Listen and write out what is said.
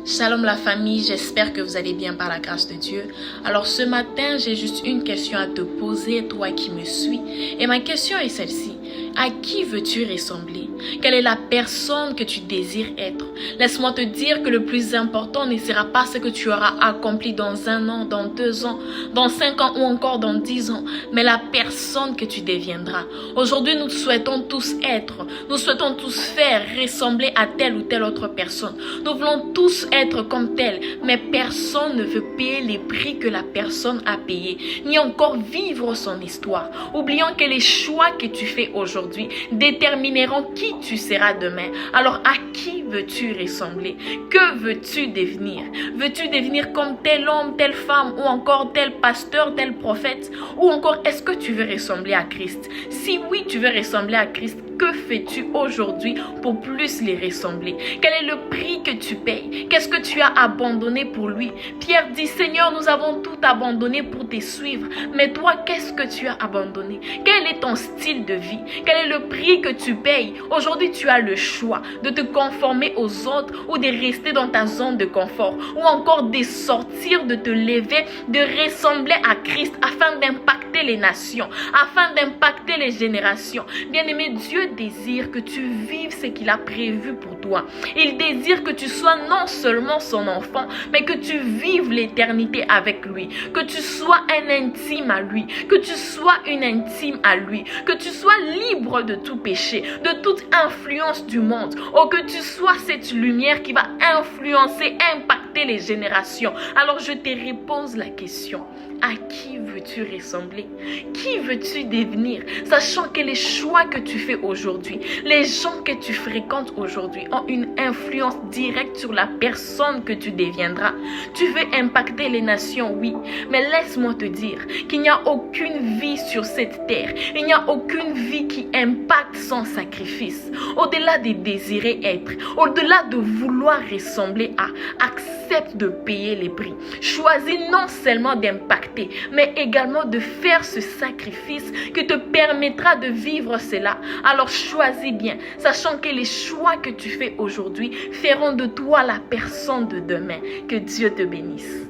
Shalom la famille, j'espère que vous allez bien par la grâce de Dieu. Alors ce matin, j'ai juste une question à te poser, toi qui me suis. Et ma question est celle-ci. À qui veux-tu ressembler? Quelle est la personne que tu désires être? Laisse-moi te dire que le plus important ne sera pas ce que tu auras accompli dans 1 an, dans 2 ans, dans 5 ans ou encore dans 10 ans, mais la personne que tu deviendras. Aujourd'hui, nous souhaitons tous être, nous souhaitons tous faire ressembler à telle ou telle autre personne. Nous voulons tous être comme tel, mais personne ne veut payer les prix que la personne a payés, ni encore vivre son histoire. Oublions que les choix que tu fais aujourd'hui détermineront qui tu seras demain. Alors à qui veux-tu ressembler? Que veux-tu devenir? Veux-tu devenir comme tel homme, telle femme ou encore tel pasteur, tel prophète? Ou encore est-ce que tu veux ressembler à Christ? Si oui, tu veux ressembler à Christ, que fais-tu aujourd'hui pour plus les ressembler? Quel est le prix que tu payes? Qu'est-ce que tu as abandonné pour lui? Pierre dit, Seigneur, nous avons tout abandonné pour te suivre. Mais toi, qu'est-ce que tu as abandonné? Quel est ton style de vie? Quel est le prix que tu payes? Aujourd'hui, tu as le choix de te conformer aux autres ou de rester dans ta zone de confort. Ou encore de sortir, de te lever, de ressembler à Christ afin d'impacter les nations, afin d'impacter les générations. Bien-aimé, Dieu désire que tu vives ce qu'il a prévu pour toi. Il désire que tu sois non seulement son enfant, mais que tu vives l'éternité avec lui. Que tu sois un intime à lui. Que tu sois une intime à lui. Que tu sois libre de tout péché, de toute influence du monde. Ou que tu sois cette lumière qui va influencer, impacter les générations. Alors je te repose la question. À qui veux-tu ressembler? Qui veux-tu devenir? Sachant que les choix que tu fais aujourd'hui, les gens que tu fréquentes aujourd'hui ont une influence directe sur la personne que tu deviendras. Tu veux impacter les nations, oui. Mais laisse-moi te dire qu'il n'y a aucune vie sur cette terre. Il n'y a aucune vie qui impacte sans sacrifice. Au-delà de désirer être, au-delà de vouloir ressembler à, accepte de payer les prix. Choisis non seulement d'impacter, mais également de faire ce sacrifice qui te permettra de vivre cela. Alors choisis bien, sachant que les choix que tu fais aujourd'hui feront de toi la personne de demain. Que Dieu te bénisse.